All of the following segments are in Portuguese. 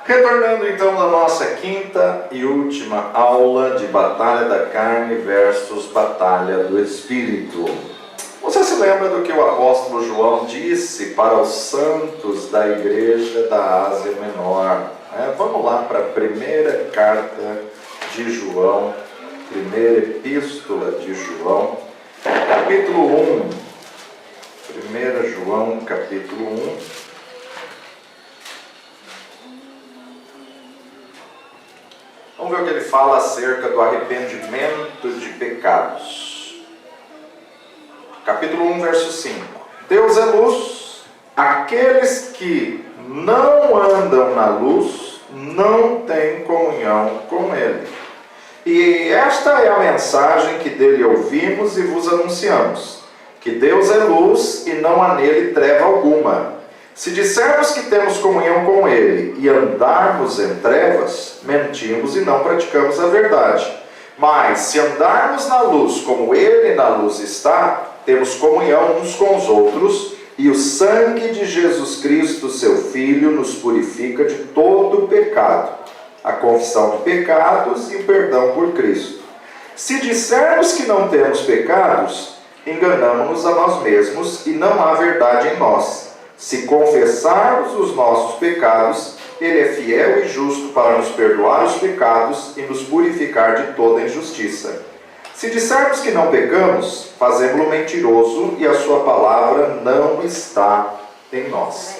Retornando então na nossa quinta e última aula de batalha da carne versus batalha do espírito. Você se lembra do que o apóstolo João disse para os santos da igreja da Ásia Menor? Vamos lá para a primeira carta de João, primeira epístola de João, capítulo 1. 1 João, capítulo 1. Vamos ver o que ele fala acerca do arrependimento de pecados. Capítulo 1, verso 5. Deus é luz, aqueles que não andam na luz não têm comunhão com Ele. E esta é a mensagem que dele ouvimos e vos anunciamos, que Deus é luz e não há nele treva alguma. Se dissermos que temos comunhão com Ele e andarmos em trevas, mentimos e não praticamos a verdade. Mas se andarmos na luz como Ele na luz está, temos comunhão uns com os outros, e o sangue de Jesus Cristo, seu Filho, nos purifica de todo o pecado, a confissão de pecados e o perdão por Cristo. Se dissermos que não temos pecados, enganamo-nos a nós mesmos e não há verdade em nós. Se confessarmos os nossos pecados, Ele é fiel e justo para nos perdoar os pecados e nos purificar de toda injustiça. Se dissermos que não pecamos, fazemo-lo mentiroso e a sua palavra não está em nós.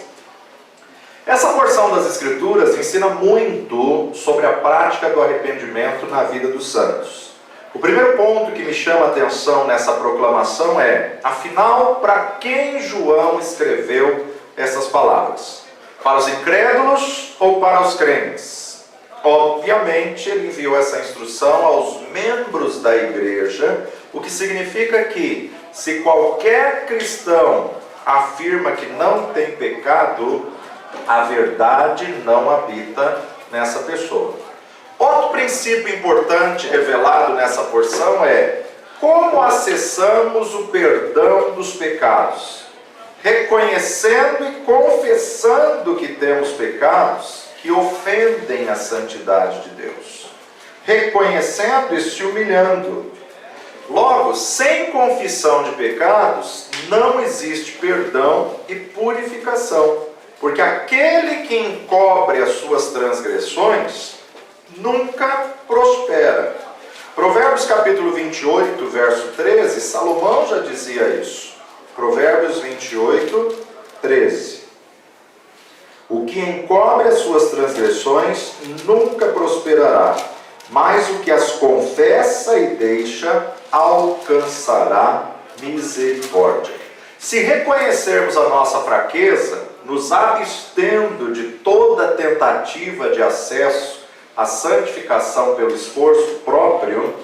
Essa porção das Escrituras ensina muito sobre a prática do arrependimento na vida dos santos. O primeiro ponto que me chama a atenção nessa proclamação é, afinal, para quem João escreveu essas palavras? Para os incrédulos ou para os crentes? Obviamente, ele enviou essa instrução aos membros da igreja, o que significa que, se qualquer cristão afirma que não tem pecado, a verdade não habita nessa pessoa. Outro princípio importante revelado nessa porção é como acessamos o perdão dos pecados. Reconhecendo e confessando que temos pecados que ofendem a santidade de Deus. Reconhecendo e se humilhando. Logo, sem confissão de pecados, não existe perdão e purificação. Porque aquele que encobre as suas transgressões nunca prospera. Provérbios capítulo 28, verso 13, Salomão já dizia isso. Provérbios 28, 13. O que encobre as suas transgressões nunca prosperará, mas o que as confessa e deixa alcançará misericórdia. Se reconhecermos a nossa fraqueza, nos abstendo de toda tentativa de acesso à santificação pelo esforço próprio,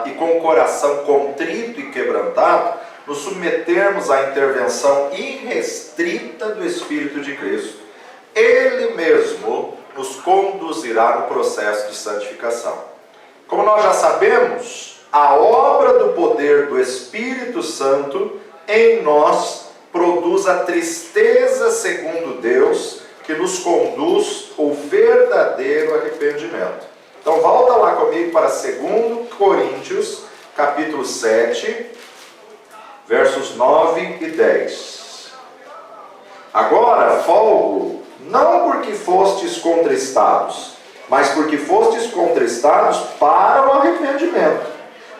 e com o coração contrito e quebrantado, nos submetermos à intervenção irrestrita do Espírito de Cristo, Ele mesmo nos conduzirá no processo de santificação. Como nós já sabemos, a obra do poder do Espírito Santo em nós produz a tristeza segundo Deus, que nos conduz ao verdadeiro arrependimento. Então volta lá comigo para 2 Coríntios, capítulo 7, versos 9 e 10. Agora folgo, não porque fostes contristados, mas porque fostes contristados para o arrependimento.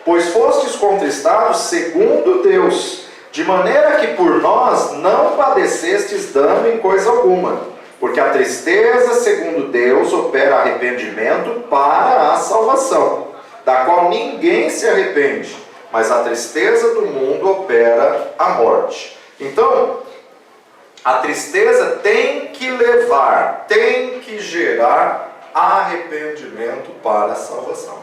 Pois fostes contristados segundo Deus, de maneira que por nós não padecestes dano em coisa alguma. Porque a tristeza segundo Deus opera arrependimento para a salvação, da qual ninguém se arrepende. Mas a tristeza do mundo opera a morte. Então, a tristeza tem que levar, tem que gerar arrependimento para a salvação.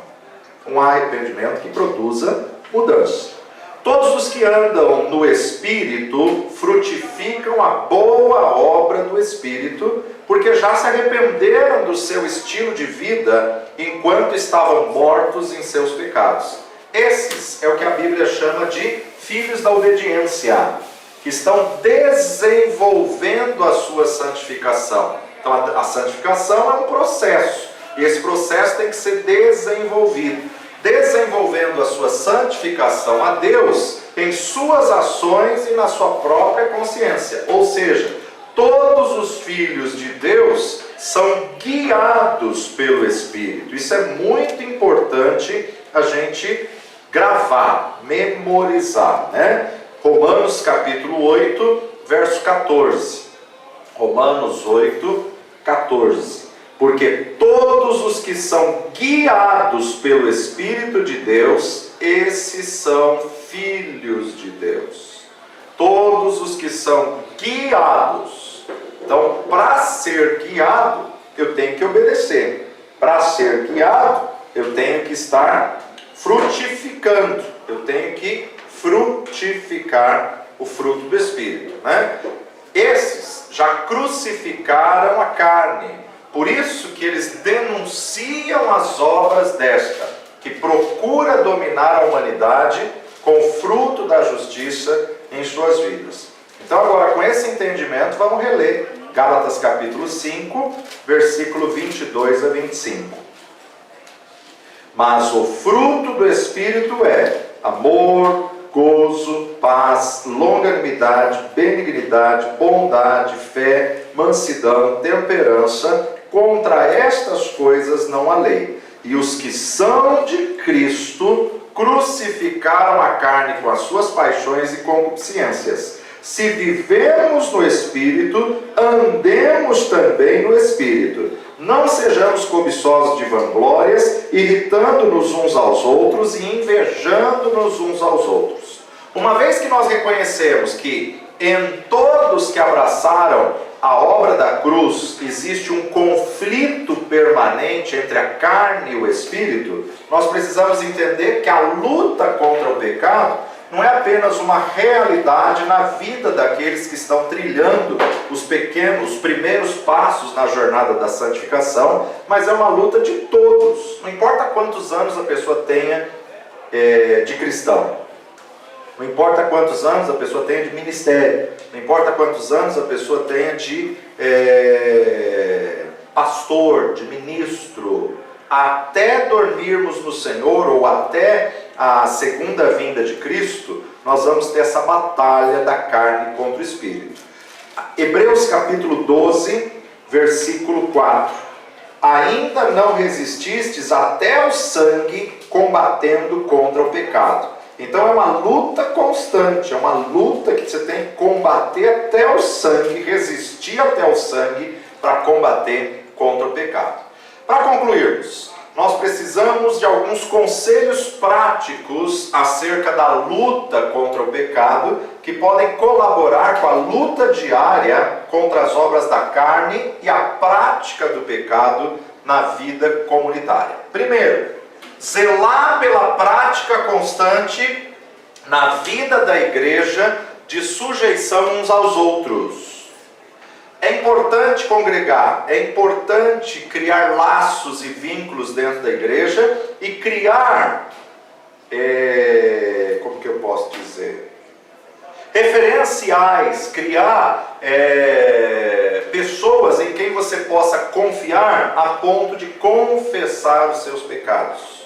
Um arrependimento que produza mudança. Todos os que andam no Espírito frutificam a boa obra do Espírito, porque já se arrependeram do seu estilo de vida enquanto estavam mortos em seus pecados. Esses é o que a Bíblia chama de filhos da obediência, que estão desenvolvendo a sua santificação, Então a santificação é um processo, e esse processo tem que ser desenvolvido. Desenvolvendo a sua santificação a Deus em suas ações e na sua própria consciência. Ou seja, todos os filhos de Deus são guiados pelo Espírito. Isso é muito importante a gente gravar, memorizar, né? Romanos capítulo 8, verso 14. Romanos 8, 14. Porque todos os que são guiados pelo Espírito de Deus, esses são filhos de Deus. Todos os que são guiados. Então, para ser guiado, eu tenho que obedecer. Para ser guiado, eu tenho que estar frutificando. Eu tenho que frutificar o fruto do Espírito, né? Esses já crucificaram a carne. Por isso que eles denunciam as obras desta, que procura dominar a humanidade com o fruto da justiça em suas vidas. Então agora, com esse entendimento, vamos reler Gálatas capítulo 5, versículo 22 a 25. Mas o fruto do Espírito é amor, gozo, paz, longanimidade, benignidade, bondade, fé, mansidão, temperança. Contra estas coisas não há lei. E os que são de Cristo crucificaram a carne com as suas paixões e concupiscências. Se vivemos no Espírito, andemos também no Espírito. Não sejamos cobiçosos de vanglórias, irritando-nos uns aos outros e invejando-nos uns aos outros. Uma vez que nós reconhecemos que em todos que abraçaram a obra da cruz existe um conflito permanente entre a carne e o Espírito, nós precisamos entender que a luta contra o pecado não é apenas uma realidade na vida daqueles que estão trilhando os primeiros passos na jornada da santificação, mas é uma luta de todos. Não importa quantos anos a pessoa tenha de cristão, não importa quantos anos a pessoa tenha de ministério, não importa quantos anos a pessoa tenha de pastor, de ministro, até dormirmos no Senhor ou até a segunda vinda de Cristo, nós vamos ter essa batalha da carne contra o Espírito. Hebreus capítulo 12, versículo 4. Ainda não resististes até o sangue, combatendo contra o pecado. Então é uma luta constante, é uma luta que você tem que combater até o sangue, resistir até o sangue para combater contra o pecado. Para concluirmos, nós precisamos de alguns conselhos práticos acerca da luta contra o pecado, que podem colaborar com a luta diária contra as obras da carne e a prática do pecado na vida comunitária. Primeiro, zelar pela prática constante na vida da igreja de sujeição uns aos outros. É importante congregar, é importante criar laços e vínculos dentro da igreja e criar, como que eu posso dizer? Referenciais, criar pessoas em quem você possa confiar a ponto de confessar os seus pecados.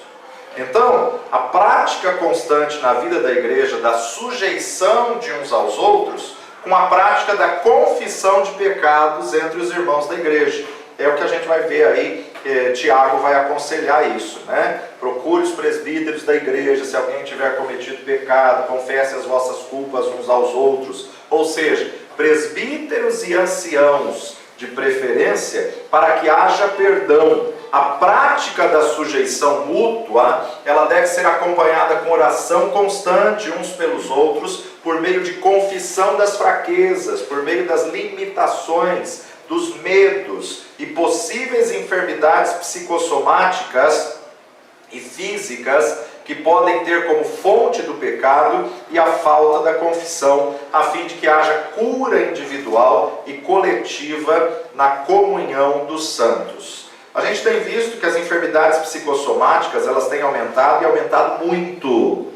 Então, a prática constante na vida da igreja da sujeição de uns aos outros, com a prática da confissão de pecados entre os irmãos da igreja. É o que a gente vai ver aí, Tiago vai aconselhar isso, né? Procure os presbíteros da igreja, se alguém tiver cometido pecado, confesse as vossas culpas uns aos outros. Ou seja, presbíteros e anciãos, de preferência, para que haja perdão. A prática da sujeição mútua, ela deve ser acompanhada com oração constante uns pelos outros, por meio de confissão das fraquezas, por meio das limitações, dos medos e possíveis enfermidades psicossomáticas e físicas que podem ter como fonte do pecado e a falta da confissão, a fim de que haja cura individual e coletiva na comunhão dos santos. A gente tem visto que as enfermidades psicossomáticas, elas têm aumentado e aumentado muito.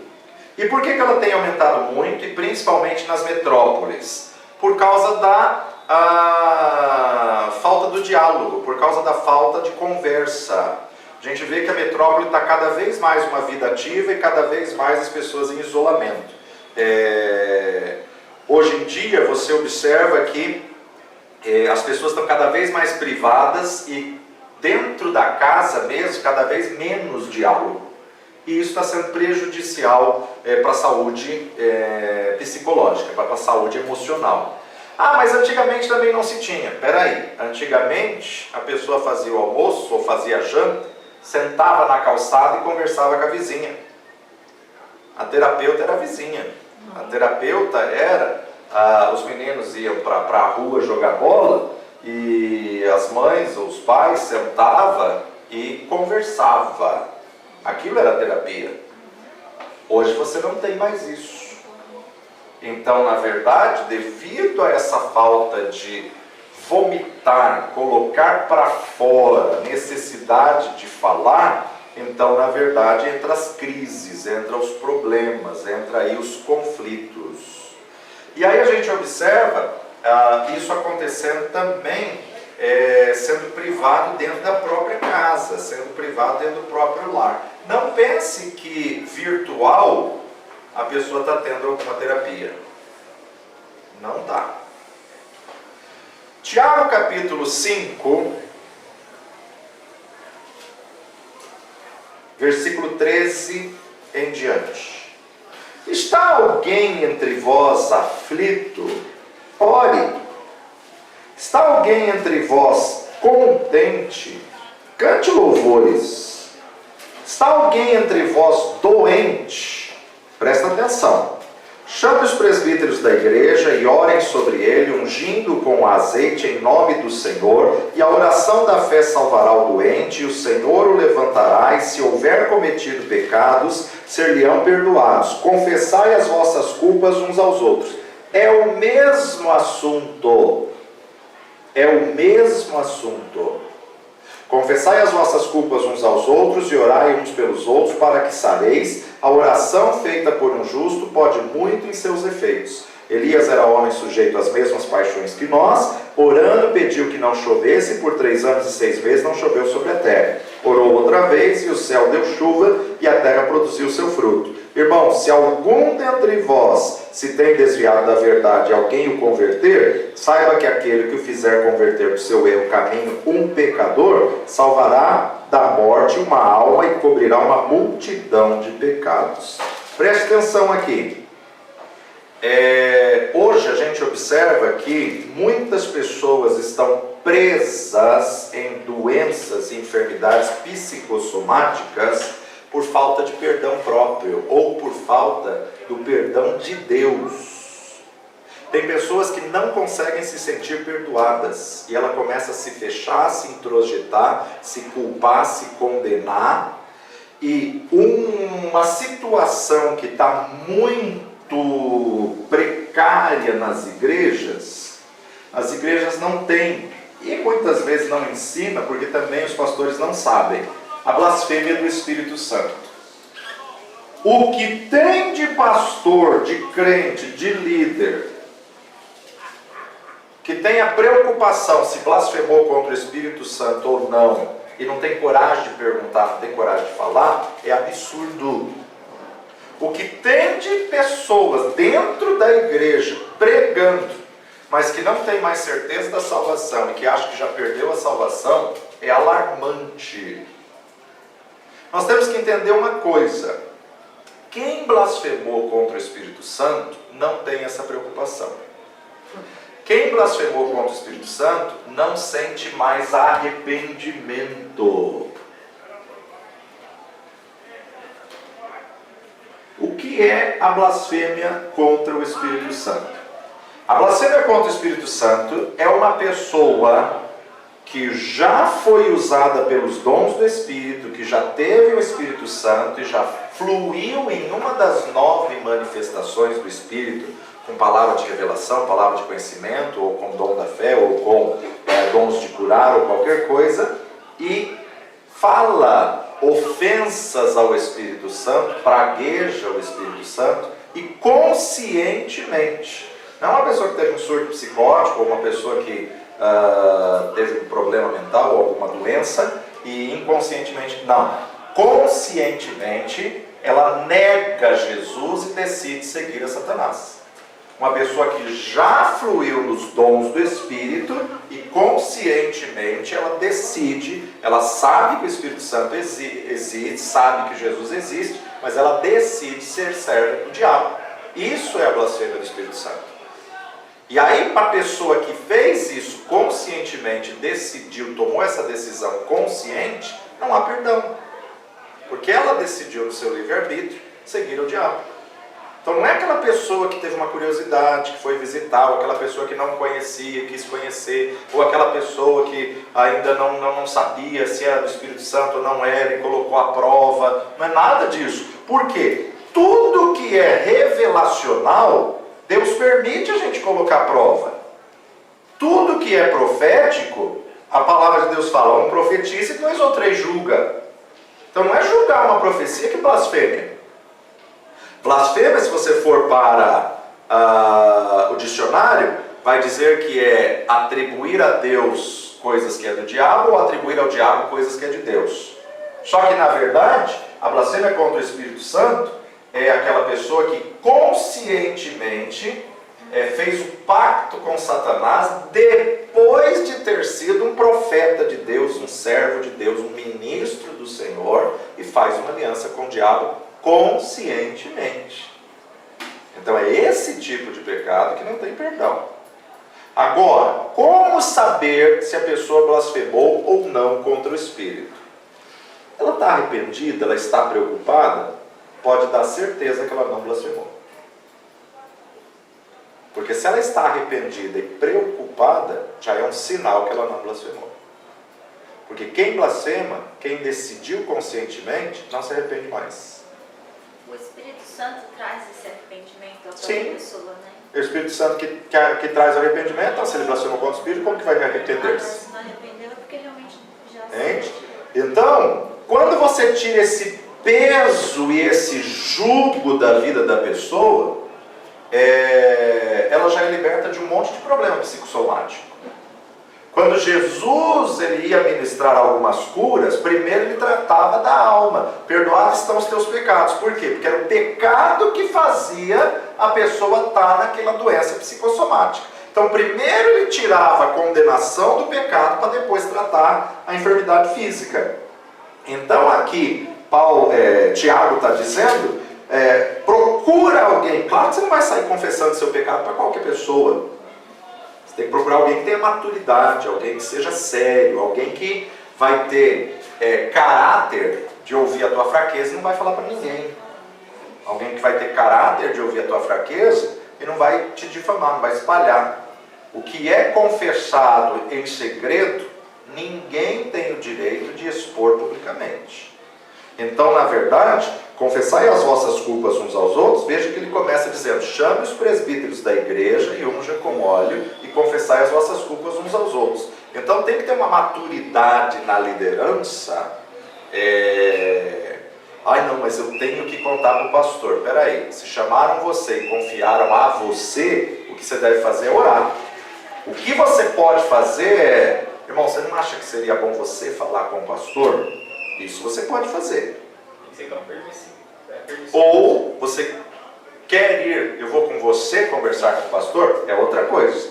E por que ela tem aumentado muito, e principalmente nas metrópoles? Por causa da a falta do diálogo, por causa da falta de conversa. A gente vê que a metrópole está cada vez mais uma vida ativa e cada vez mais as pessoas em isolamento. Hoje em dia você observa que as pessoas estão cada vez mais privadas e dentro da casa mesmo, cada vez menos diálogo. E isso está sendo prejudicial para a saúde psicológica, para a saúde emocional. Ah, mas antigamente também não se tinha. Peraí, antigamente a pessoa fazia o almoço ou fazia a janta, sentava na calçada e conversava com a vizinha. A terapeuta era a vizinha. A terapeuta era, os meninos iam para a rua jogar bola e as mães ou os pais sentavam e conversavam. Aquilo era terapia. Hoje você não tem mais isso. Então, na verdade, devido a essa falta de vomitar, colocar para fora, necessidade de falar, então, na verdade, entra as crises, entra os problemas, entra aí os conflitos. E aí a gente observa isso acontecendo também, sendo privado dentro da própria casa, sendo privado dentro do próprio lar. Não pense que virtual a pessoa está tendo alguma terapia. Não está. Tiago capítulo 5, versículo 13 em diante. Está alguém entre vós aflito? Ore. Está alguém entre vós contente? Cante louvores. Está alguém entre vós doente? Presta atenção. Chame os presbíteros da igreja e orem sobre ele, ungindo com azeite em nome do Senhor, e a oração da fé salvará o doente, e o Senhor o levantará, e se houver cometido pecados, ser-lhe-ão perdoados. Confessai as vossas culpas uns aos outros. É o mesmo assunto. É o mesmo assunto. Confessai as vossas culpas uns aos outros e orai uns pelos outros para que sareis. A oração feita por um justo pode muito em seus efeitos. Elias era homem sujeito às mesmas paixões que nós, orando pediu que não chovesse, e por 3 anos e 6 meses não choveu sobre a terra. Orou outra vez, e o céu deu chuva, e a terra produziu seu fruto. Irmãos, se algum dentre vós se tem desviado da verdade e alguém o converter, saiba que aquele que o fizer converter do seu erro caminho, um pecador, salvará da morte uma alma e cobrirá uma multidão de pecados. Preste atenção aqui. Hoje a gente observa que muitas pessoas estão presas em doenças e enfermidades psicossomáticas por falta de perdão próprio ou por falta do perdão de Deus. Tem pessoas que não conseguem se sentir perdoadas e ela começa a se fechar, se introjetar, se culpar, se condenar, e uma situação que está muito precária nas igrejas, as igrejas não têm, e muitas vezes não ensinam, porque também os pastores não sabem, a blasfêmia do Espírito Santo. O que tem de pastor, de crente, de líder, que tem a preocupação se blasfemou contra o Espírito Santo ou não, e não tem coragem de perguntar, não tem coragem de falar, é absurdo. O que tem de pessoas dentro da igreja pregando, mas que não tem mais certeza da salvação e que acha que já perdeu a salvação, é alarmante. Nós temos que entender uma coisa: quem blasfemou contra o Espírito Santo não tem essa preocupação. Quem blasfemou contra o Espírito Santo não sente mais arrependimento. O que é a blasfêmia contra o Espírito Santo? A blasfêmia contra o Espírito Santo é uma pessoa que já foi usada pelos dons do Espírito, que já teve o Espírito Santo e já fluiu em uma das 9 manifestações do Espírito, com palavra de revelação, palavra de conhecimento, ou com dom da fé, ou com dons de curar, ou qualquer coisa, e fala ofensas ao Espírito Santo, pragueja o Espírito Santo, e conscientemente Não é uma pessoa que teve um surto psicótico, ou uma pessoa que teve um problema mental, ou alguma doença, e inconscientemente, não. Conscientemente, ela nega Jesus e decide seguir a Satanás. Uma pessoa que já fluiu nos dons do Espírito e conscientemente ela decide, ela sabe que o Espírito Santo existe, sabe que Jesus existe, mas ela decide ser serva do diabo. Isso é a blasfêmia do Espírito Santo. E aí, para a pessoa que fez isso conscientemente, decidiu, tomou essa decisão consciente, não há perdão. Porque ela decidiu no seu livre-arbítrio seguir o diabo. Então não é aquela pessoa que teve uma curiosidade, que foi visitar, ou aquela pessoa que não conhecia, quis conhecer, ou aquela pessoa que ainda não sabia se era do Espírito Santo ou não era e colocou à prova. Não é nada disso. Por quê? Tudo que é revelacional, Deus permite a gente colocar à prova. Tudo que é profético, a palavra de Deus fala, um profetiza e 2 ou 3 julga. Então não é julgar uma profecia que blasfêmia. Blasfêmia, se você for para o dicionário, vai dizer que é atribuir a Deus coisas que é do diabo, ou atribuir ao diabo coisas que é de Deus. Só que na verdade, a blasfêmia contra o Espírito Santo é aquela pessoa que conscientemente fez um pacto com Satanás depois de ter sido um profeta de Deus, um servo de Deus, um ministro do Senhor, e faz uma aliança com o diabo conscientemente. Então é esse tipo de pecado que não tem perdão. Agora, como saber se a pessoa blasfemou ou não contra o Espírito? Ela está arrependida? Ela está preocupada? Pode dar certeza que ela não blasfemou. Porque se ela está arrependida e preocupada, já é um sinal que ela não blasfemou. Porque quem blasfema, quem decidiu conscientemente, não se arrepende mais. O Espírito Santo traz esse arrependimento à Sim. pessoa, né? O Espírito Santo que traz arrependimento, então se ele blasfemou contra o Espírito, como que vai me arrepender? Se não arrependeu é porque realmente já Entende? Então, quando você tira esse peso e esse jugo da vida da pessoa, ela já é liberta de um monte de problema psicossomático. Quando Jesus ele ia ministrar algumas curas, primeiro ele tratava da alma. Perdoados estão os teus pecados. Por quê? Porque era o pecado que fazia a pessoa estar naquela doença psicossomática. Então primeiro ele tirava a condenação do pecado para depois tratar a enfermidade física. Então aqui Tiago está dizendo, procura alguém. Claro que você não vai sair confessando seu pecado para qualquer pessoa. Você tem que procurar alguém que tenha maturidade, alguém que seja sério, alguém que vai ter caráter de ouvir a tua fraqueza e não vai falar para ninguém. Alguém que vai ter caráter de ouvir a tua fraqueza e não vai te difamar, não vai espalhar. O que é confessado em segredo, ninguém tem o direito de expor publicamente. Então, na verdade, confessai as vossas culpas uns aos outros. Veja que ele começa dizendo, chame os presbíteros da igreja e unja com óleo e confessai as vossas culpas uns aos outros. Então tem que ter uma maturidade na liderança. Ai não, mas eu tenho que contar para o pastor. Peraí, se chamaram você e confiaram a você, o que você deve fazer é orar. O que você pode fazer irmão, você não acha que seria bom você falar com o pastor? Isso você pode fazer. Ou você quer ir, eu vou com você conversar com o pastor, é outra coisa.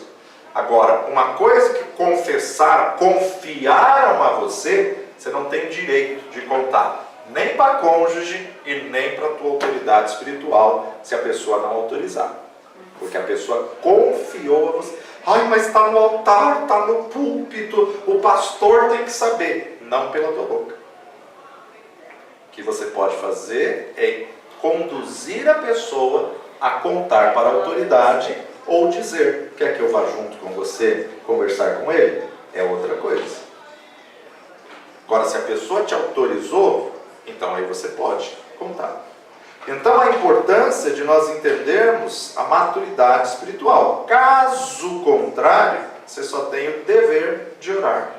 Agora, uma coisa que confessar, confiaram a você, você não tem direito de contar. Nem para cônjuge e nem para a tua autoridade espiritual, se a pessoa não autorizar. Porque a pessoa confiou a você. Ai, mas está no altar, está no púlpito, o pastor tem que saber. Não pela tua boca. O que você pode fazer é conduzir a pessoa a contar para a autoridade ou dizer, quer que eu vá junto com você conversar com ele? É outra coisa. Agora, se a pessoa te autorizou, então aí você pode contar. Então a importância de nós entendermos a maturidade espiritual. Caso contrário, você só tem o dever de orar.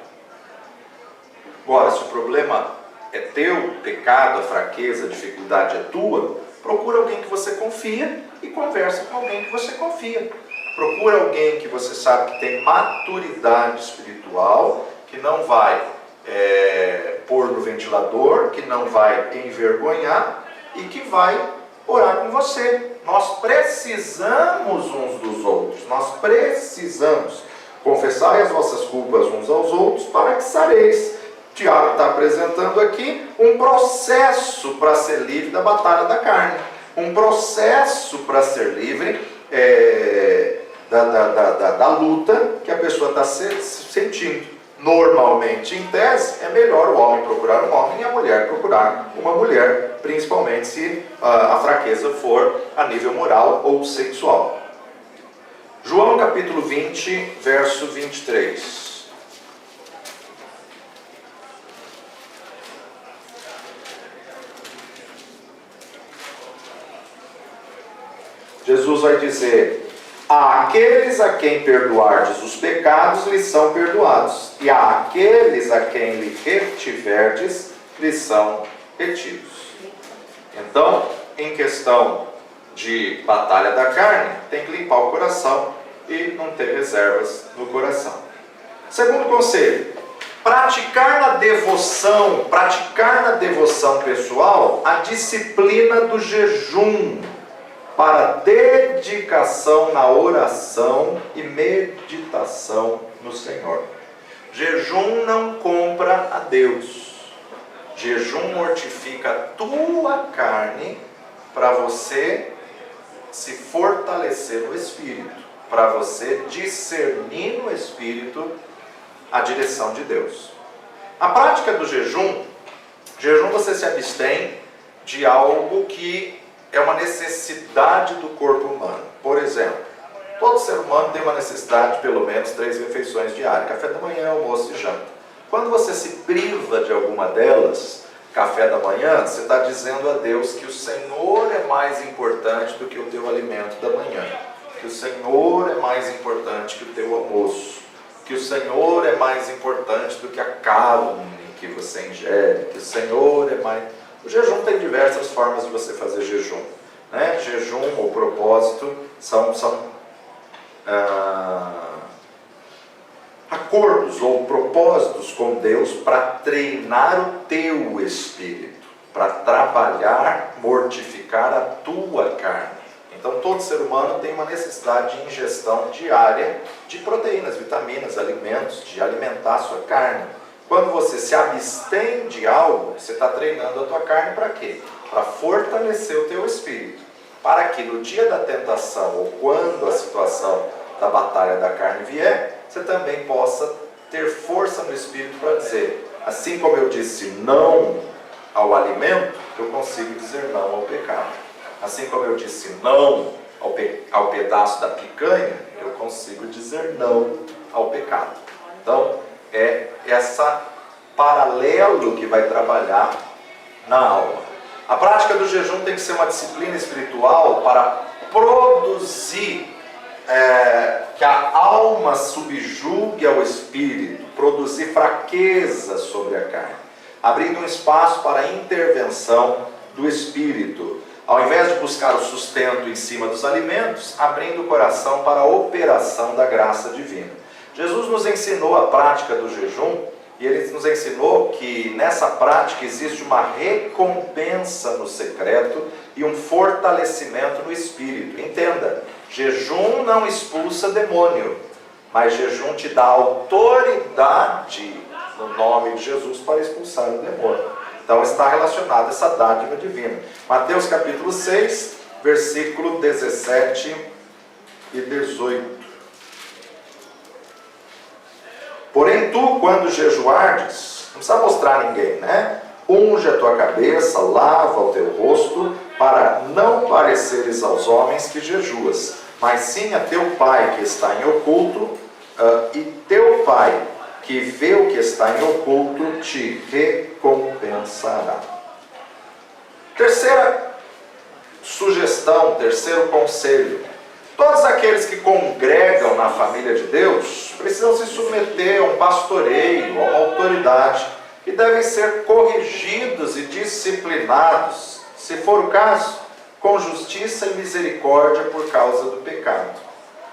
Agora, se o problema é teu, o pecado, a fraqueza, a dificuldade é tua, procura alguém que você confia e conversa com alguém que você confia. Procure alguém que você sabe que tem maturidade espiritual, que não vai pôr no ventilador, que não vai envergonhar e que vai orar com você. Nós precisamos uns dos outros, nós precisamos. Confessai as vossas culpas uns aos outros para que sareis. Tiago está apresentando aqui um processo para ser livre da batalha da carne. Um processo para ser livre da luta que a pessoa está sentindo. Normalmente, em tese, é melhor o homem procurar um homem e a mulher procurar uma mulher, principalmente se a fraqueza for a nível moral ou sexual. João capítulo 20, verso 23. Jesus vai dizer: àqueles a quem perdoardes os pecados, lhes são perdoados, e àqueles a quem lhe retiverdes, lhes são retidos. Então, em questão de batalha da carne, tem que limpar o coração e não ter reservas no coração. Segundo conselho: praticar na devoção pessoal a disciplina do jejum, para dedicação na oração e meditação no Senhor. Jejum não compra a Deus. Jejum mortifica a tua carne para você se fortalecer no Espírito, para você discernir no Espírito a direção de Deus. A prática do jejum você se abstém de algo que é uma necessidade do corpo humano. Por exemplo, todo ser humano tem uma necessidade de pelo menos 3 refeições diárias: café da manhã, almoço e janta. Quando você se priva de alguma delas, café da manhã, você está dizendo a Deus que o Senhor é mais importante do que o teu alimento da manhã, que o Senhor é mais importante que o teu almoço, que o Senhor é mais importante do que a carne que você ingere, que o Senhor é mais... O jejum tem diversas formas de você fazer jejum, né? Jejum ou propósito são acordos ou propósitos com Deus para treinar o teu espírito, para trabalhar, mortificar a tua carne. Então todo ser humano tem uma necessidade de ingestão diária de proteínas, vitaminas, alimentos, de alimentar a sua carne. Quando você se abstém de algo, você está treinando a tua carne para quê? Para fortalecer o teu espírito, para que no dia da tentação ou quando a situação da batalha da carne vier, você também possa ter força no espírito para dizer: assim como eu disse não ao alimento, eu consigo dizer não ao pecado. Assim como eu disse não ao pedaço da picanha, eu consigo dizer não ao pecado. Então, é essa paralelo que vai trabalhar na alma. A prática do jejum tem que ser uma disciplina espiritual para produzir, que a alma subjugue ao espírito, produzir fraqueza sobre a carne, abrindo um espaço para a intervenção do espírito. Ao invés de buscar o sustento em cima dos alimentos, abrindo o coração para a operação da graça divina. Jesus nos ensinou a prática do jejum e Ele nos ensinou que nessa prática existe uma recompensa no secreto e um fortalecimento no espírito. Entenda, jejum não expulsa demônio, mas jejum te dá autoridade no nome de Jesus para expulsar o demônio. Então está relacionado a essa dádiva divina. Mateus capítulo 6, versículo 17 e 18. Porém tu, quando jejuardes, não precisa mostrar a ninguém, né? Unge a tua cabeça, lava o teu rosto, para não pareceres aos homens que jejuas, mas sim a teu Pai que está em oculto, e teu Pai que vê o que está em oculto te recompensará. Terceira sugestão, terceiro conselho: todos aqueles que congregam na família de Deus precisam se submeter a um pastoreio, a uma autoridade, e devem ser corrigidos e disciplinados, se for o caso, com justiça e misericórdia por causa do pecado.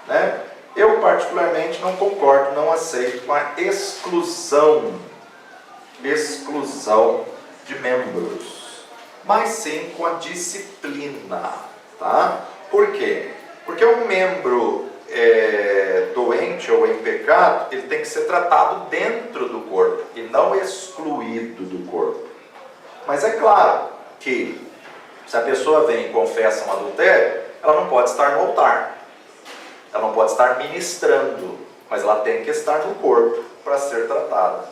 né? Eu particularmente não concordo, não aceito com a exclusão de membros, mas sim com a disciplina, tá? Por quê? Porque um membro doente ou em pecado, ele tem que ser tratado dentro do corpo e não excluído do corpo. Mas é claro que se a pessoa vem e confessa um adultério, ela não pode estar no altar, ela não pode estar ministrando, mas ela tem que estar no corpo para ser tratada.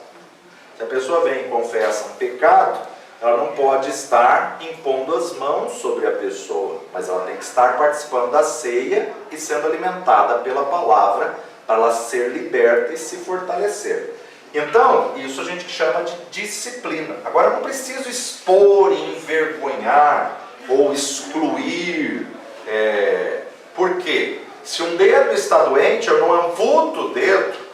Se a pessoa vem e confessa um pecado, ela não pode estar impondo as mãos sobre a pessoa, mas ela tem que estar participando da ceia e sendo alimentada pela palavra para ela ser liberta e se fortalecer. Então, isso a gente chama de disciplina. Agora, eu não preciso expor, envergonhar ou excluir. Por quê? Se um dedo está doente, eu não amputo o dedo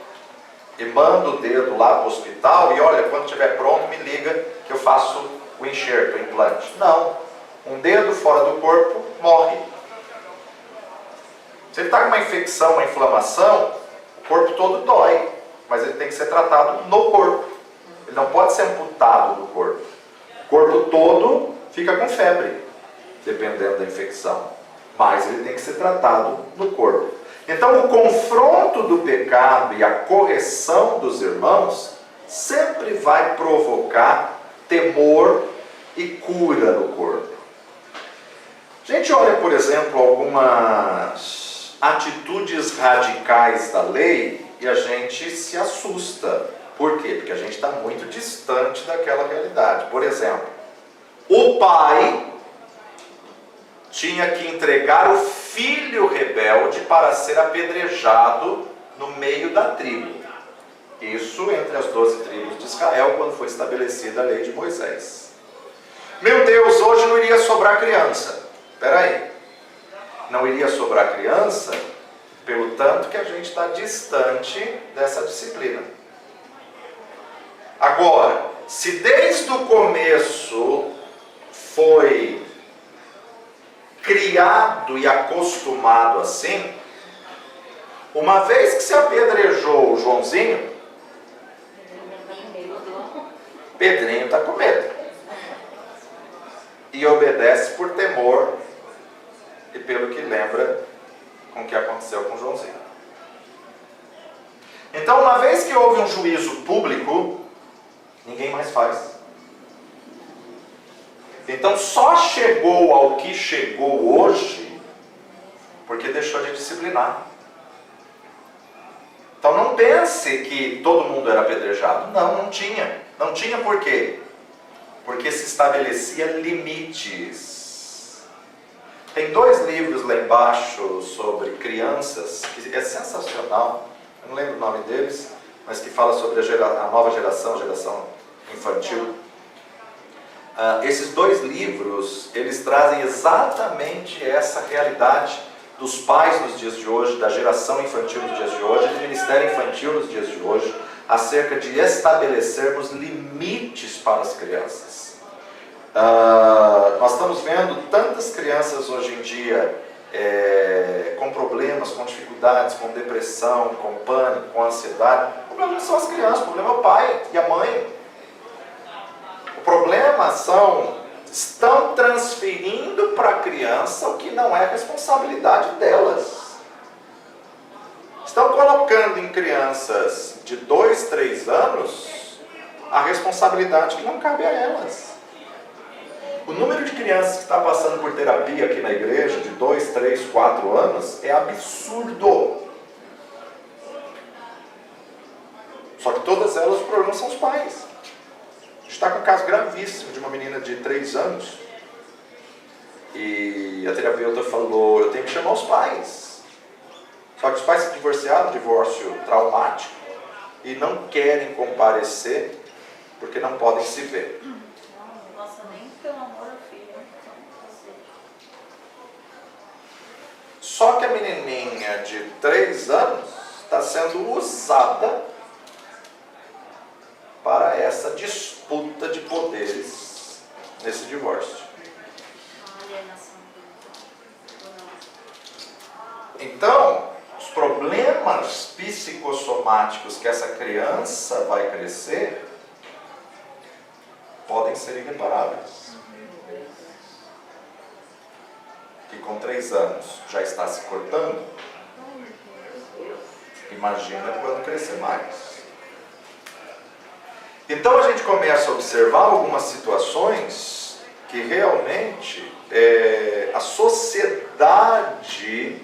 e mando o dedo lá para o hospital e olha, quando estiver pronto, me liga que eu faço o enxerto, o implante. Não. Um dedo fora do corpo morre. Se ele está com uma infecção, uma inflamação, o corpo todo dói, mas ele tem que ser tratado no corpo. Ele não pode ser amputado do corpo. O corpo todo fica com febre, dependendo da infecção. Mas ele tem que ser tratado no corpo. Então, o confronto do pecado e a correção dos irmãos sempre vai provocar temor e cura no corpo. A gente olha, por exemplo, algumas atitudes radicais da lei e a gente se assusta. Por quê? Porque a gente está muito distante daquela realidade. Por exemplo, o pai tinha que entregar o filho rebelde para ser apedrejado no meio da tribo. Isso entre as 12 tribos de Israel, quando foi estabelecida a lei de Moisés. Meu Deus, hoje não iria sobrar criança. Espera aí. Não iria sobrar criança, pelo tanto que a gente está distante dessa disciplina. Agora, se desde o começo foi criado e acostumado assim, uma vez que se apedrejou o Joãozinho, Pedrinho está com medo e obedece por temor e pelo que lembra com o que aconteceu com o Joãozinho. Então, uma vez que houve um juízo público, ninguém mais faz. Então só chegou ao que chegou hoje porque deixou de disciplinar. Então não pense que todo mundo era apedrejado. Não, não tinha. Não tinha por quê? Porque se estabelecia limites. Tem 2 livros lá embaixo sobre crianças, que é sensacional. Eu não lembro o nome deles, mas que fala sobre a nova geração, geração infantil. Esses 2 livros, eles trazem exatamente essa realidade dos pais nos dias de hoje, da geração infantil nos dias de hoje, do ministério infantil nos dias de hoje, acerca de estabelecermos limites para as crianças. Nós estamos vendo tantas crianças hoje em dia com problemas, com dificuldades, com depressão, com pânico, com ansiedade. O problema não são as crianças, o problema é o pai e a mãe. O problema estão transferindo para a criança o que não é responsabilidade delas. Estão colocando em crianças de 2, 3 anos a responsabilidade que não cabe a elas. O número de crianças que está passando por terapia aqui na igreja, de 2, 3, 4 anos, é absurdo. Só que todas elas, o problema são os pais. A gente está com um caso gravíssimo de uma menina de 3 anos. E a terapeuta falou, eu tenho que chamar os pais. Só que os pais se divorciaram, divórcio traumático, e não querem comparecer porque não podem se ver. Nossa, nem pelo amor ao filho. Só que a menininha de 3 anos está sendo usada para essa disputa de poderes nesse divórcio. Então, os problemas psicossomáticos que essa criança vai crescer podem ser irreparáveis. Que com 3 anos já está se cortando, imagina quando crescer mais. Então a gente começa a observar algumas situações que realmente a sociedade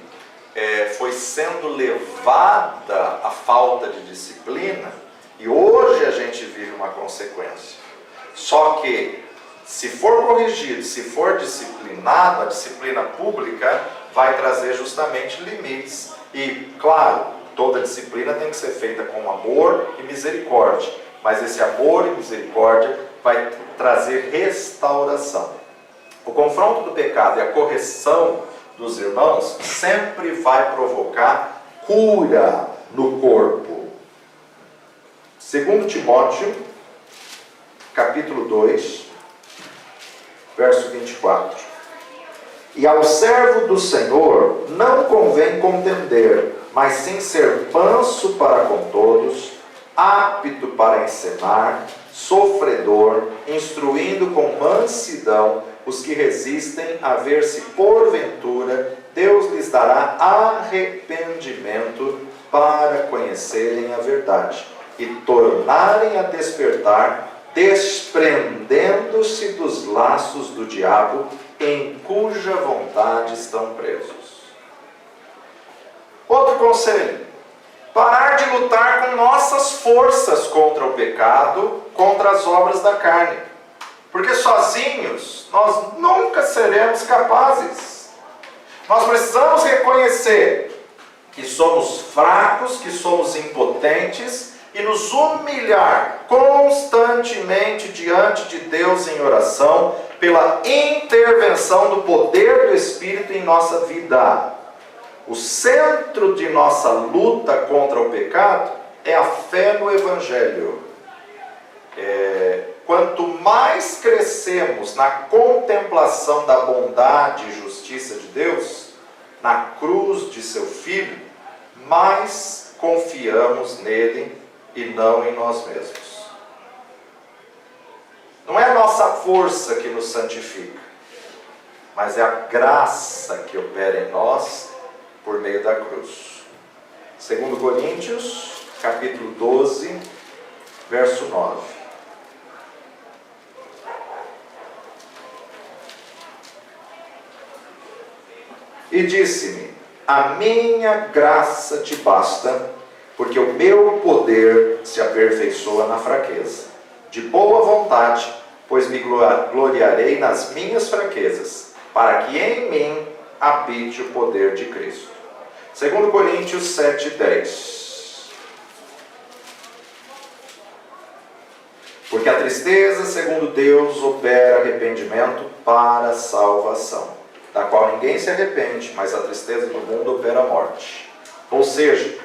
foi sendo levada à falta de disciplina, e hoje a gente vive uma consequência. Só que, se for corrigido, se for disciplinado, a disciplina pública vai trazer justamente limites. E, claro, toda disciplina tem que ser feita com amor e misericórdia. Mas esse amor e misericórdia vai trazer restauração. O confronto do pecado e a correção dos irmãos sempre vai provocar cura no corpo. 2 Timóteo, capítulo 2, verso 24. E ao servo do Senhor não convém contender, mas sim ser manso para com todos, apto para ensinar, sofredor, instruindo com mansidão os que resistem, a ver se porventura Deus lhes dará arrependimento para conhecerem a verdade e tornarem a despertar, desprendendo-se dos laços do diabo, em cuja vontade estão presos. Outro conselho: parar de lutar com nossas forças contra o pecado, contra as obras da carne. Porque sozinhos nós nunca seremos capazes. Nós precisamos reconhecer que somos fracos, que somos impotentes, e nos humilhar constantemente diante de Deus em oração, pela intervenção do poder do Espírito em nossa vida. O centro de nossa luta contra o pecado é a fé no Evangelho. Quanto mais crescemos na contemplação da bondade e justiça de Deus, na cruz de seu Filho, mais confiamos nele e não em nós mesmos. Não é a nossa força que nos santifica, mas é a graça que opera em nós por meio da cruz. 2 Coríntios, capítulo 12, verso 9. E disse-me: a minha graça te basta, porque o meu poder se aperfeiçoa na fraqueza. De boa vontade, pois me gloriarei nas minhas fraquezas, para que em mim habite o poder de Cristo. 2 Coríntios 7:10. Porque a tristeza, segundo Deus, opera arrependimento para a salvação, da qual ninguém se arrepende, mas a tristeza do mundo opera a morte. Ou seja,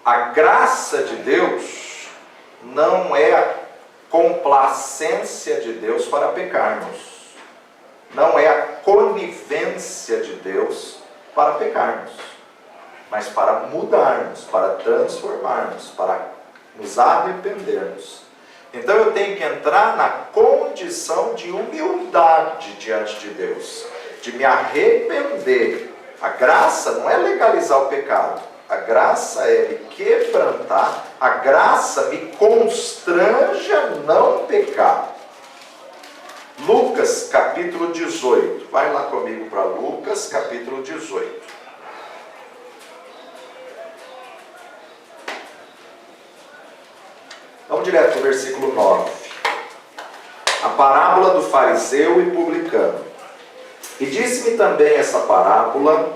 a graça de Deus não é a complacência de Deus para pecarmos. Não é a conivência de Deus para pecarmos, mas para mudarmos, para transformarmos, para nos arrependermos. Então eu tenho que entrar na condição de humildade diante de Deus, de me arrepender. A graça não é legalizar o pecado. A graça é me quebrantar, a graça me constrange a não pecar. Lucas capítulo 18, vai lá comigo para Lucas capítulo 18. Vamos direto para o versículo 9. A parábola do fariseu e publicano. E disse também essa parábola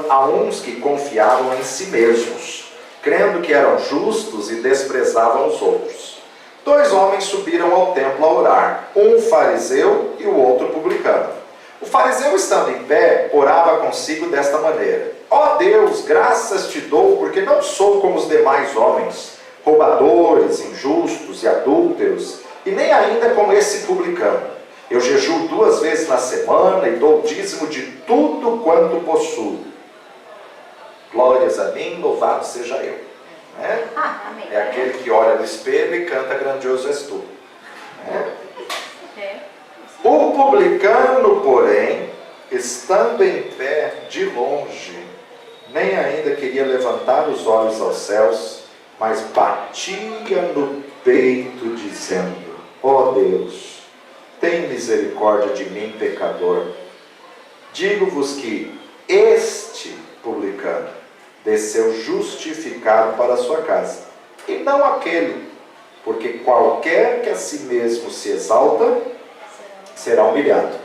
a uns que confiavam em si mesmos, crendo que eram justos e desprezavam os outros. 2 homens subiram ao templo a orar, um fariseu e o outro publicano. O fariseu, estando em pé, orava consigo desta maneira: ó Deus, graças te dou, porque não sou como os demais homens, roubadores, injustos e adúlteros, e nem ainda como esse publicano. Eu jejuo 2 vezes na semana e dou dízimo de tudo quanto possuo. Glórias a mim, louvado seja eu. Né? Amém. É aquele que olha no espelho e canta grandioso és tu. Né? O publicano, porém, estando em pé de longe, nem ainda queria levantar os olhos aos céus, mas batia no peito, dizendo: ó Deus, tem misericórdia de mim, pecador. Digo-vos que este publicano desceu justificado para a sua casa, e não aquele, porque qualquer que a si mesmo se exalta, será humilhado,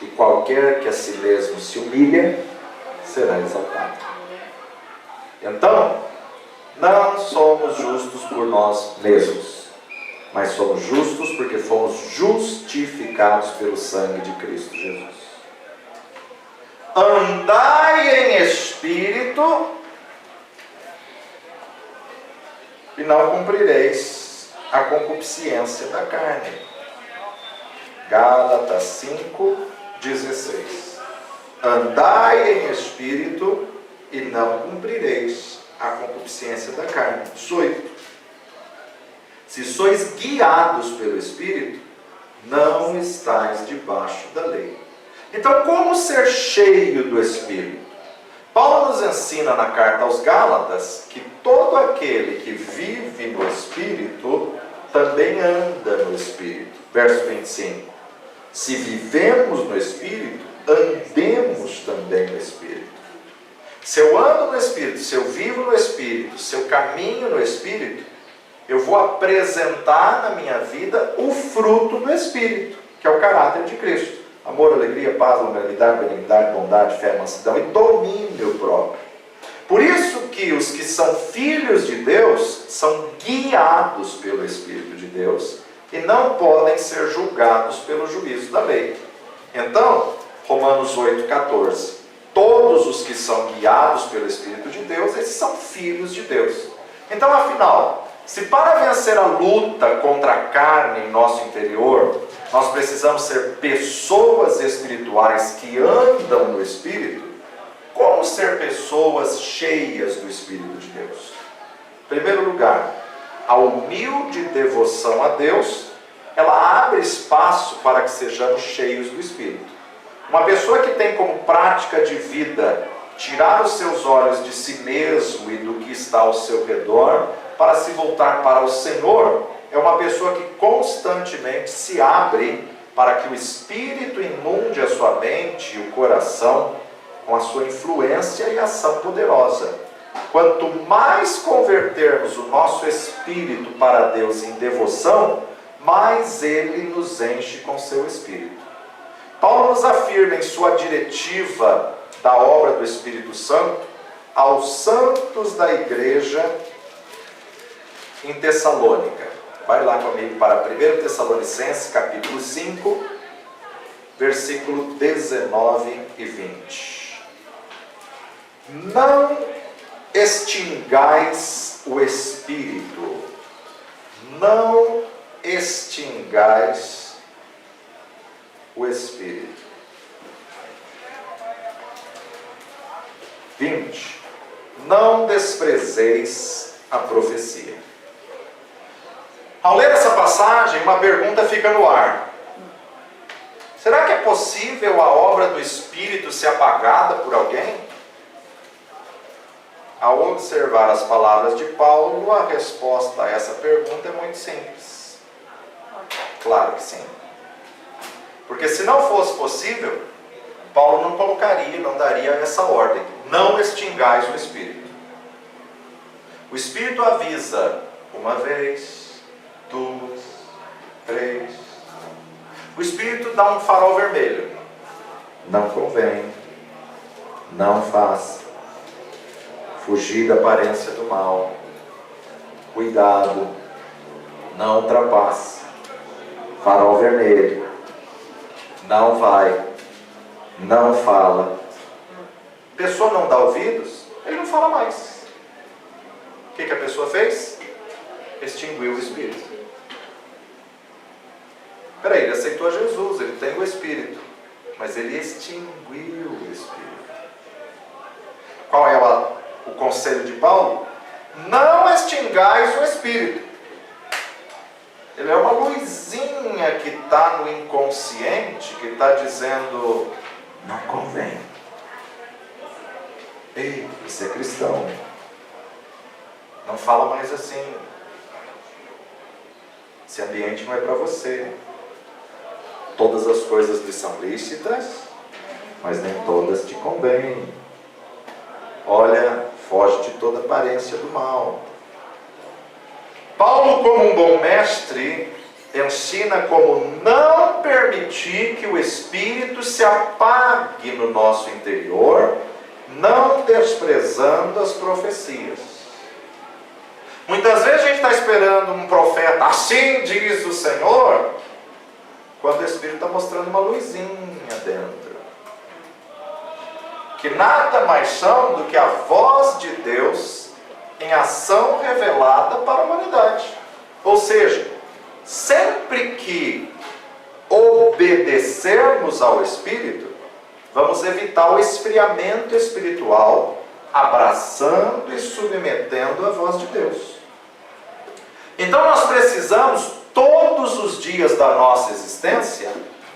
e qualquer que a si mesmo se humilha, será exaltado. Então, não somos justos por nós mesmos, mas somos justos porque fomos justificados pelo sangue de Cristo Jesus. Andai em espírito e não cumprireis a concupiscência da carne. Gálatas 5:16. Andai em espírito e não cumprireis a concupiscência da carne. 18. Se sois guiados pelo Espírito, não estáis debaixo da lei. Então, como ser cheio do Espírito? Paulo nos ensina na carta aos Gálatas que todo aquele que vive no Espírito também anda no Espírito. Verso 25. Se vivemos no Espírito, andemos também no Espírito. Se eu ando no Espírito, se eu vivo no Espírito, se eu caminho no Espírito, eu vou apresentar na minha vida o fruto do Espírito, que é o caráter de Cristo. Amor, alegria, paz, longanimidade, benignidade, bondade, fé, mansidão e domínio próprio. Por isso que os que são filhos de Deus são guiados pelo Espírito de Deus e não podem ser julgados pelo juízo da lei. Então, Romanos 8,14. Todos os que são guiados pelo Espírito de Deus, esses são filhos de Deus. Então, afinal, se para vencer a luta contra a carne em nosso interior, nós precisamos ser pessoas espirituais que andam no Espírito, como ser pessoas cheias do Espírito de Deus? Em primeiro lugar, a humilde devoção a Deus, ela abre espaço para que sejamos cheios do Espírito. Uma pessoa que tem como prática de vida tirar os seus olhos de si mesmo e do que está ao seu redor para se voltar para o Senhor, é uma pessoa que constantemente se abre para que o Espírito inunde a sua mente e o coração com a sua influência e ação poderosa. Quanto mais convertermos o nosso espírito para Deus em devoção, mais Ele nos enche com seu Espírito. Paulo nos afirma em sua diretiva da obra do Espírito Santo aos santos da igreja em Tessalônica. Vai lá comigo para 1 Tessalonicenses, capítulo 5, versículo 19 e 20. Não extingais o Espírito. Não extingais o Espírito. 20. Não desprezeis a profecia. Ao ler essa passagem, uma pergunta fica no ar. Será que é possível a obra do Espírito ser apagada por alguém? Ao observar as palavras de Paulo, a resposta a essa pergunta é muito simples. Claro que sim. Porque se não fosse possível, Paulo não colocaria, não daria essa ordem. Não extingais o Espírito. O Espírito avisa uma vez, 2, 3. O Espírito dá um farol vermelho. Não convém. Não faça. Fugir da aparência do mal. Cuidado. Não ultrapasse. Farol vermelho. Não vai. Não fala. A pessoa não dá ouvidos, ele não fala mais. O que a pessoa fez? Extinguiu o Espírito. Peraí, ele aceitou Jesus, ele tem o Espírito, mas ele extinguiu o Espírito. Qual é o conselho de Paulo, não extingais o Espírito. Ele é uma luzinha que está no inconsciente, que está dizendo, não convém. Ei, você é cristão. Não fala mais assim. Esse ambiente não é para você. Todas as coisas lhe são lícitas, mas nem todas te convêm. Olha, foge de toda aparência do mal. Paulo, como um bom mestre, ensina como não permitir que o Espírito se apague no nosso interior, não desprezando as profecias. Muitas vezes a gente está esperando um profeta, assim diz o Senhor, quando o Espírito está mostrando uma luzinha dentro. Que nada mais são do que a voz de Deus em ação revelada para a humanidade. Ou seja, sempre que obedecermos ao Espírito, vamos evitar o esfriamento espiritual, abraçando e submetendo a voz de Deus. Então nós precisamos, todos os dias da nossa existência,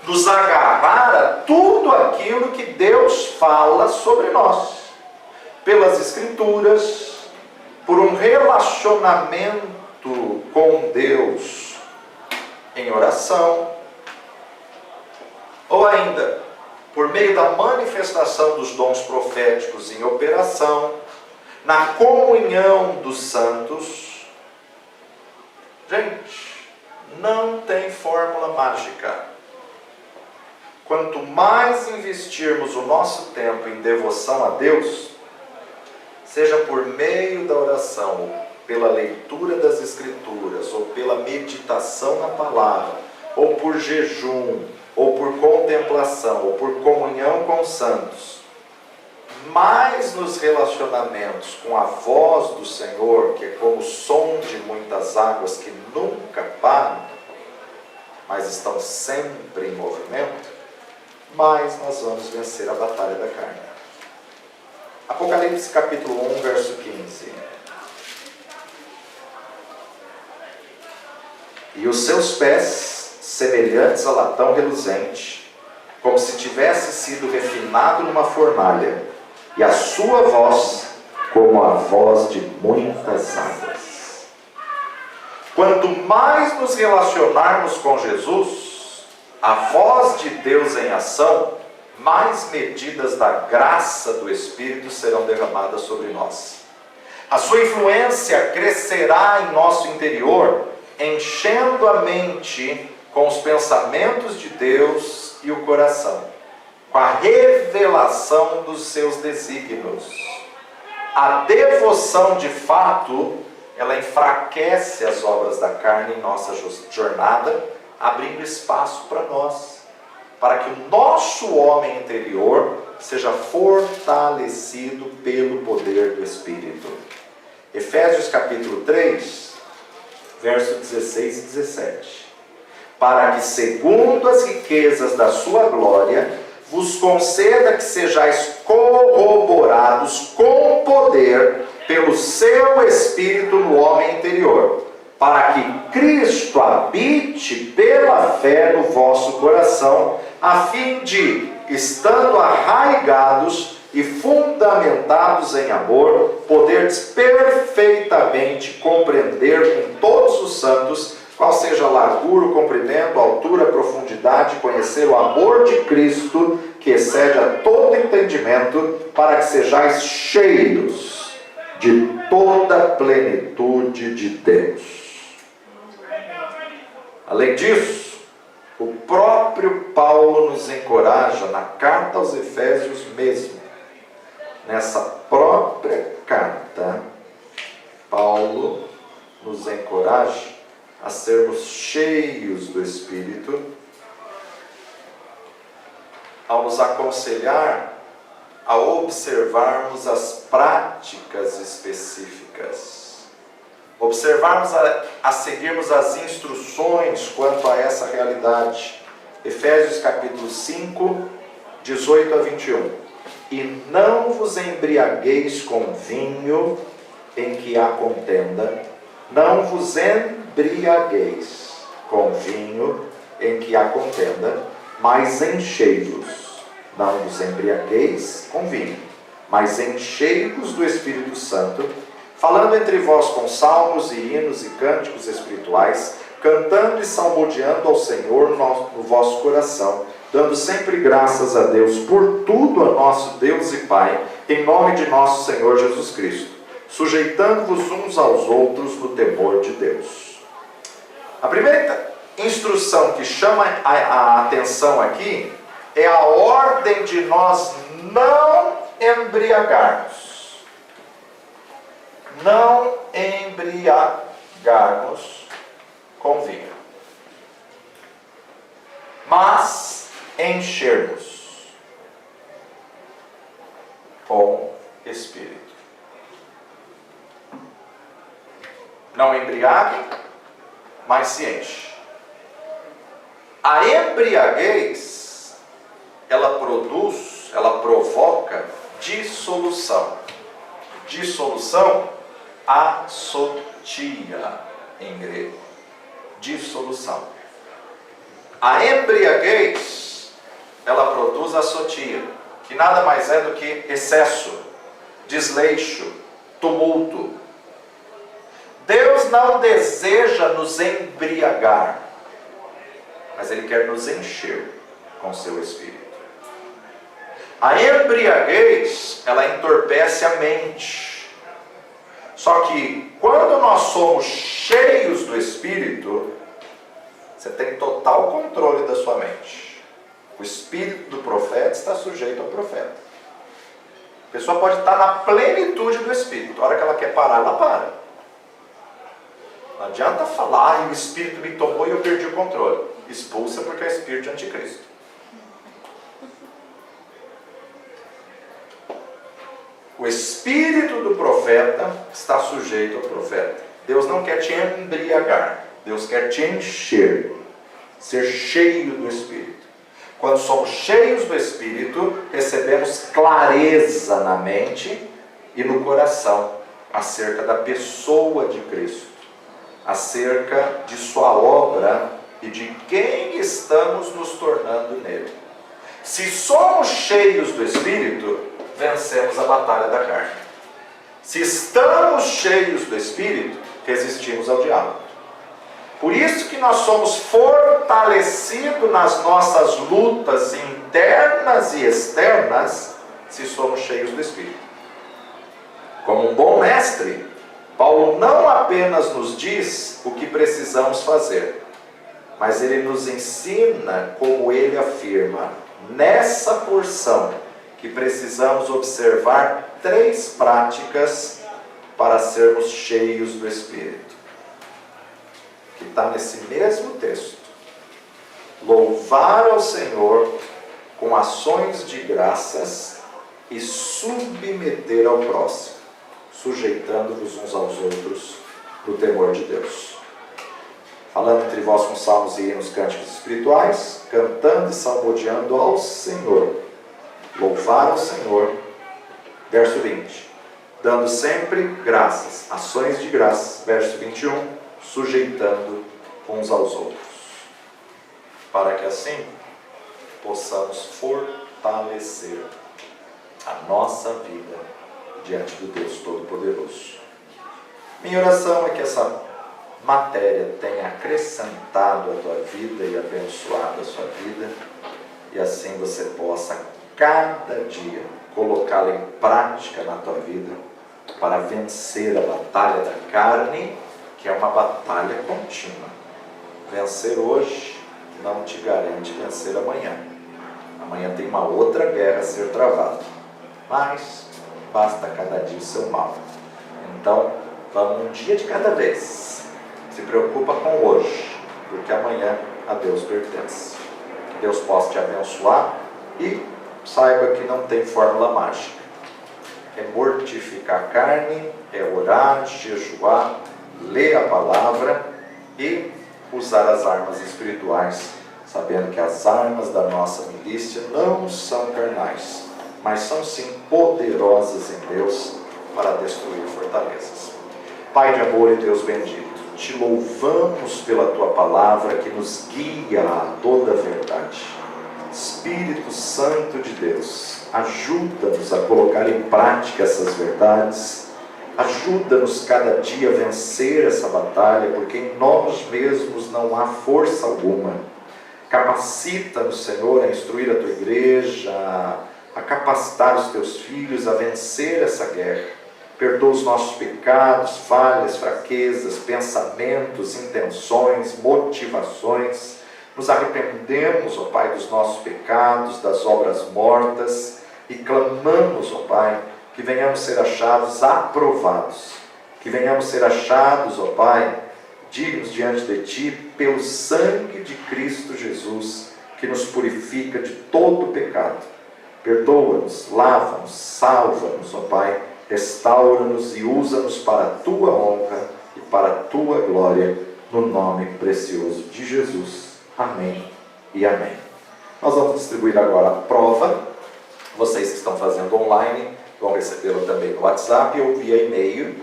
nos agarrar a tudo aquilo que Deus fala sobre nós, pelas Escrituras, por um relacionamento com Deus em oração, ou ainda, por meio da manifestação dos dons proféticos em operação, na comunhão dos santos. Gente, não tem fórmula mágica. Quanto mais investirmos o nosso tempo em devoção a Deus, seja por meio da oração, ou pela leitura das Escrituras, ou pela meditação na palavra, ou por jejum, ou por contemplação, ou por comunhão com os santos, mais nos relacionamentos com a voz do Senhor, que é como o som de muitas águas que nunca param, mas estão sempre em movimento, mais nós vamos vencer a batalha da carne. Apocalipse capítulo 1, verso 15. E os seus pés, semelhantes a latão reluzente, como se tivesse sido refinado numa fornalha, e a sua voz, como a voz de muitas águas. Quanto mais nos relacionarmos com Jesus, a voz de Deus em ação, mais medidas da graça do Espírito serão derramadas sobre nós. A sua influência crescerá em nosso interior, enchendo a mente com os pensamentos de Deus e o coração, com a revelação dos seus desígnios. A devoção de fato, ela enfraquece as obras da carne em nossa jornada, abrindo espaço para nós, para que o nosso homem interior seja fortalecido pelo poder do Espírito. Efésios capítulo 3, verso 16 e 17. Para que, segundo as riquezas da sua glória, vos conceda que sejais corroborados com poder pelo seu Espírito no homem interior, para que Cristo habite pela fé no vosso coração, a fim de, estando arraigados e fundamentados em amor, poderdes perfeitamente compreender com todos os santos qual seja a largura, o comprimento, a altura, a profundidade, conhecer o amor de Cristo, que excede a todo entendimento, para que sejais cheios de toda a plenitude de Deus. Além disso, o próprio Paulo nos encoraja na carta aos Efésios mesmo. Nessa própria carta, Paulo nos encoraja a sermos cheios do Espírito, ao nos aconselhar a observarmos as práticas específicas, observarmos a seguirmos as instruções quanto a essa realidade. Efésios capítulo 5, 18 a 21. E não vos embriagueis com vinho em que há contenda, não vos embriagueis com vinho em que há contenda, mas enchei-vos. Não vos embriagueis com vinho, mas enchei-vos do Espírito Santo, falando entre vós com salmos e hinos e cânticos espirituais, cantando e salmodiando ao Senhor no vosso coração, dando sempre graças a Deus por tudo a nosso Deus e Pai, em nome de nosso Senhor Jesus Cristo, sujeitando-vos uns aos outros no temor de Deus. A primeira instrução que chama a atenção aqui é a ordem de nós não embriagarmos. Não embriagarmos com vinho, mas enchermos com Espírito. Não embriague, mas se enche. A embriaguez, ela provoca dissolução. Dissolução, assotia em grego. Dissolução. A embriaguez, ela produz assotia, que nada mais é do que excesso, desleixo, tumulto. Deus não deseja nos embriagar, mas Ele quer nos encher com seu Espírito. A embriaguez, ela entorpece a mente. Só que, quando nós somos cheios do Espírito, você tem total controle da sua mente. O espírito do profeta está sujeito ao profeta. A pessoa pode estar na plenitude do Espírito. A hora que ela quer parar, ela para. Não adianta falar, e o Espírito me tomou e eu perdi o controle. Expulsa, porque é espírito de anticristo. O espírito do profeta está sujeito ao profeta. Deus não quer te embriagar. Deus quer te encher. Ser cheio do Espírito. Quando somos cheios do Espírito, recebemos clareza na mente e no coração acerca da pessoa de Cristo, acerca de sua obra e de quem estamos nos tornando nele. Se somos cheios do Espírito, vencemos a batalha da carne. Se estamos cheios do Espírito, resistimos ao diabo. Por isso que nós somos fortalecidos nas nossas lutas internas e externas, se somos cheios do Espírito. Como um bom mestre, Paulo não apenas nos diz o que precisamos fazer, mas ele nos ensina como ele afirma, nessa porção, que precisamos observar 3 práticas para sermos cheios do Espírito. Que está nesse mesmo texto. Louvar ao Senhor com ações de graças e submeter ao próximo, sujeitando-vos uns aos outros no temor de Deus. Falando entre vós com salmos e hinos, cânticos espirituais, cantando e salmodiando ao Senhor. Louvar ao Senhor, verso 20. Dando sempre graças, ações de graças, verso 21. Sujeitando uns aos outros, para que assim possamos fortalecer a nossa vida diante do Deus Todo-Poderoso. Minha oração é que essa matéria tenha acrescentado a tua vida e abençoado a sua vida, e assim você possa cada dia colocá-la em prática na tua vida para vencer a batalha da carne, que é uma batalha contínua. Vencer hoje não te garante vencer amanhã. Amanhã tem uma outra guerra a ser travada. Mas basta cada dia o seu mal. Então, vamos um dia de cada vez. Se preocupa com hoje, porque amanhã a Deus pertence. Que Deus possa te abençoar e saiba que não tem fórmula mágica. É mortificar a carne, é orar, jejuar, ler a palavra e usar as armas espirituais, sabendo que as armas da nossa milícia não são carnais, mas são sim poderosas em Deus para destruir fortalezas. Pai de amor e Deus bendito, te louvamos pela tua palavra que nos guia a toda a verdade. Espírito Santo de Deus, ajuda-nos a colocar em prática essas verdades, ajuda-nos cada dia a vencer essa batalha, porque em nós mesmos não há força alguma. Capacita-nos, Senhor, a instruir a tua igreja, a capacitar os teus filhos a vencer essa guerra. Perdoa os nossos pecados, falhas, fraquezas, pensamentos, intenções, motivações. Nos arrependemos, ó Pai, dos nossos pecados, das obras mortas e clamamos, ó Pai, que venhamos ser achados aprovados, que venhamos ser achados, ó Pai, dignos diante de Ti pelo sangue de Cristo Jesus, que nos purifica de todo pecado. Perdoa-nos, lava-nos, salva-nos, ó Pai, restaura-nos e usa-nos para a Tua honra e para a Tua glória, no nome precioso de Jesus. Amém e amém. Nós vamos distribuir agora a prova. Vocês que estão fazendo online vão recebê-la também no WhatsApp ou via e-mail.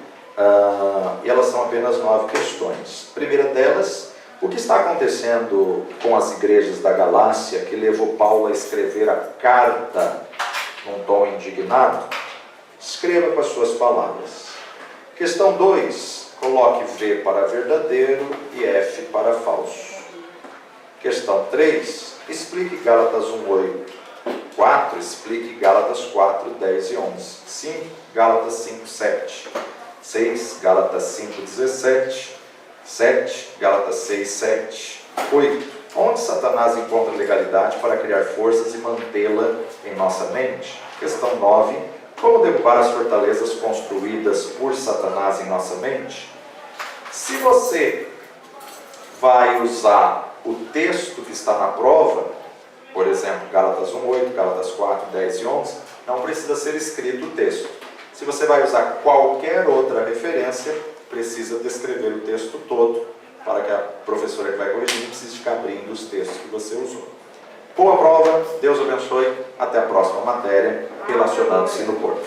E elas são apenas 9 questões. A primeira delas, o que está acontecendo com as igrejas da Galácia que levou Paulo a escrever a carta num tom indignado? Escreva com as suas palavras. Questão 2, coloque V para verdadeiro e F para falso. Questão 3, explique Gálatas 1:8. 4, explique Gálatas 4:10 e 11. 5, Gálatas 5:7. 6, Gálatas 5:17. 7, Gálatas 6:7. 8, onde Satanás encontra legalidade para criar forças e mantê-la em nossa mente? Questão 9, como derrubar as fortalezas construídas por Satanás em nossa mente? Se você vai usar o texto que está na prova, por exemplo, Gálatas 1:8, Gálatas 4:10 e 11, não precisa ser escrito o texto. Se você vai usar qualquer outra referência, precisa descrever o texto todo, para que a professora que vai corrigir não precise ficar abrindo os textos que você usou. Boa prova, Deus abençoe, até a próxima matéria, relacionando-se no corpo.